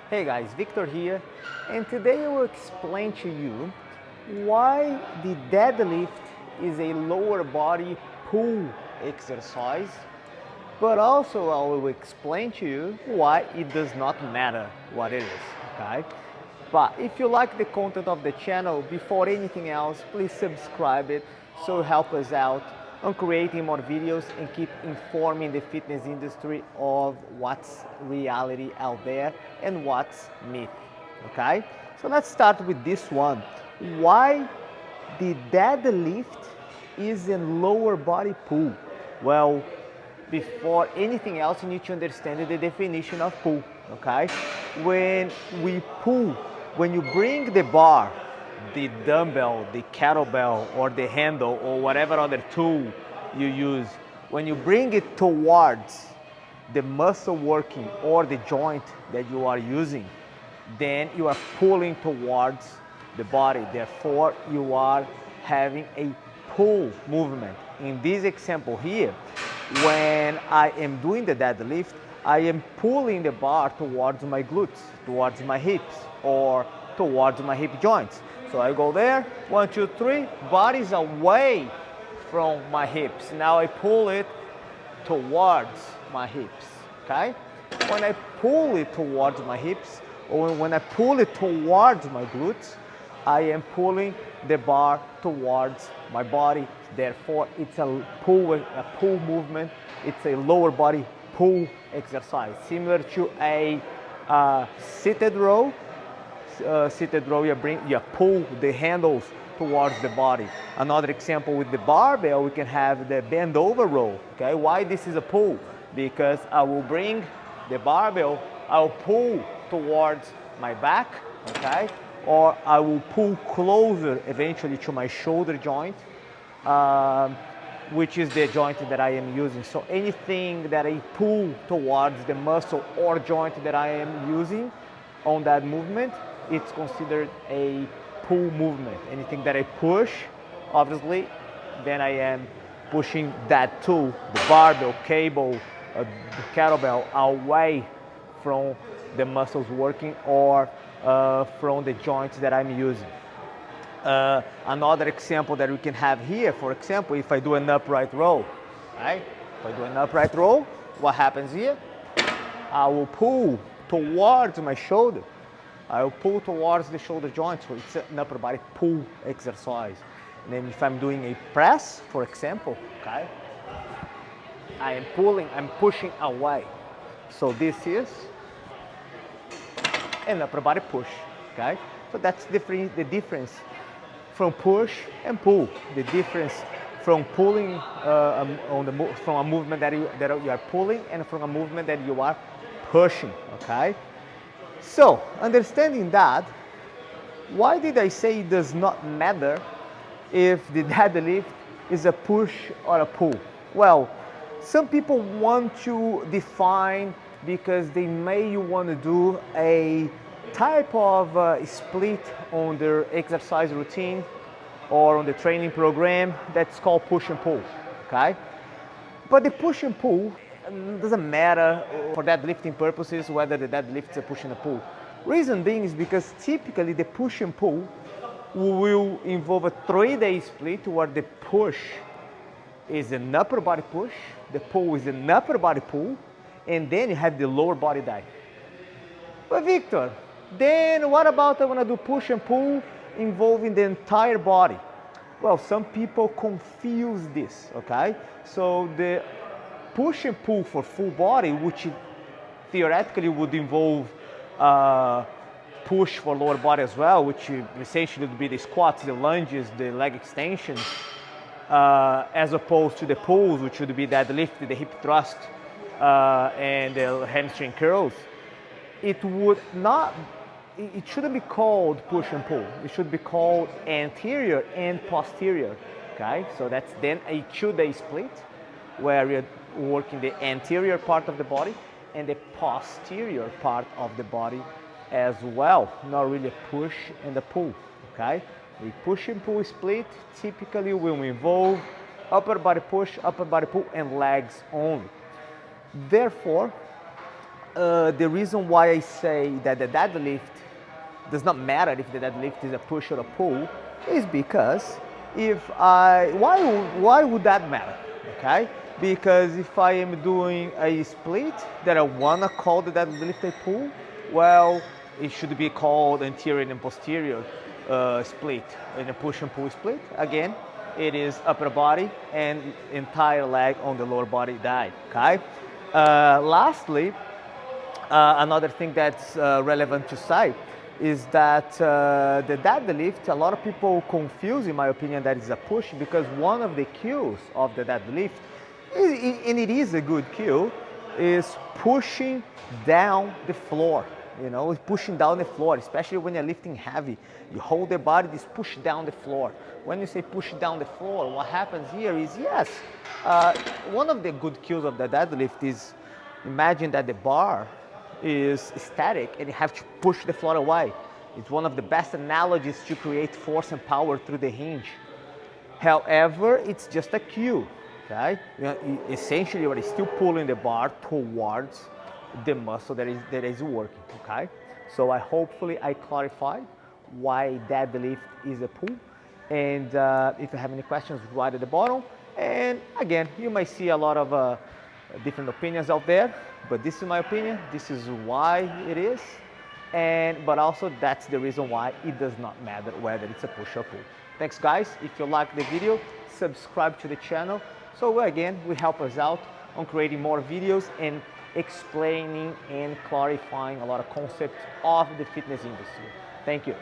Hey guys, Victor here, and today I will explain to you why the deadlift is a lower body pull exercise, but also I will explain to you why it does not matter what it is, okay? But if you like the content of the channel, before anything else, please subscribe it so help us out on creating more videos and keep informing the fitness industry of what's reality out there and what's myth, okay? So let's start with this one. Why the deadlift is a lower body pull? Well, before anything else, you need to understand the definition of pull, okay? When we pull, when you bring the bar, the dumbbell, the kettlebell, or the handle, or whatever other tool you use, when you bring it towards the muscle working or the joint that you are using, then you are pulling towards the body. Therefore, you are having a pull movement. In this example here, when I am doing the deadlift, I am pulling the bar towards my glutes, towards my hips, or towards my hip joints. So I go there, 1, 2, 3, body's away from my hips. Now I pull it towards my hips, okay? When I pull it towards my hips, or when I pull it towards my glutes, I am pulling the bar towards my body. Therefore, it's a pull movement. It's a lower body pull exercise, similar to a seated row. Seated row, you pull the handles towards the body. Another example with the barbell, we can have the bend over row. Okay, why this is a pull? Because I will bring the barbell, I'll pull towards my back, okay, or I will pull closer eventually to my shoulder joint, which is the joint that I am using. So anything that I pull towards the muscle or joint that I am using on that movement, it's considered a pull movement. Anything that I push, obviously, then I am pushing that tool, the barbell, cable, the kettlebell, away from the muscles working or from the joints that I'm using. Another example that we can have here, for example, if I do an upright row, right? If I do an upright row, what happens here? I will pull towards my shoulder. I will pull towards the shoulder joint, so it's an upper body pull exercise. And then if I'm doing a press, for example, okay, I am pulling, I'm pushing away. So this is an upper body push, okay? So that's the difference from push and pull. The difference from pulling from a movement that you are pulling and from a movement that you are pushing, okay? So, understanding that, why did I say it does not matter if the deadlift is a push or a pull? Well, some people want to define because they may want to do a type of split on their exercise routine or on the training program that's called push and pull, okay? But the push and pull doesn't matter for deadlifting purposes whether the deadlift is a push and a pull. Reason being is because typically the push and pull will involve a 3-day split where the push is an upper body push, the pull is an upper body pull, and then you have the lower body dive. But Victor, then what about I want to do push and pull involving the entire body? Well, some people confuse this, okay? So the push and pull for full body, which theoretically would involve push for lower body as well, which essentially would be the squats, the lunges, the leg extensions, as opposed to the pulls, which would be deadlift, the hip thrust, and the hamstring curls. It shouldn't be called push and pull. It should be called anterior and posterior, okay? So that's then a 2-day split where you're working the anterior part of the body and the posterior part of the body as well. Not really a push and a pull, okay? The push and pull split typically will involve upper body push, upper body pull, and legs only. Therefore, The reason why I say that the deadlift does not matter if the deadlift is a push or a pull is because why would that matter? Okay, because if I am doing a split that I wanna call the deadlift a pull, well, it should be called anterior and posterior split. In a push and pull split, again, it is upper body and entire leg on the lower body dive. Okay. Lastly, another thing that's relevant to say is that the deadlift, a lot of people confuse, in my opinion, that it's a push because one of the cues of the deadlift, and it is a good cue, is pushing down the floor. You know, pushing down the floor, especially when you're lifting heavy. You hold the body, just push down the floor. When you say push down the floor, what happens here is, yes, one of the good cues of the deadlift is, imagine that the bar is static and you have to push the floor away. It's one of the best analogies to create force and power through the hinge. However, it's just a cue, okay? You know, essentially, you are still pulling the bar towards the muscle that is working, okay? So hopefully I clarified why deadlift is a pull. And if you have any questions, write at the bottom. And again, you might see a lot of different opinions out there, but this is my opinion. This is why it is. But also that's the reason why it does not matter whether it's a push or pull. Thanks guys. If you like the video, subscribe to the channel. So again, we help us out on creating more videos and explaining and clarifying a lot of concepts of the fitness industry. Thank you.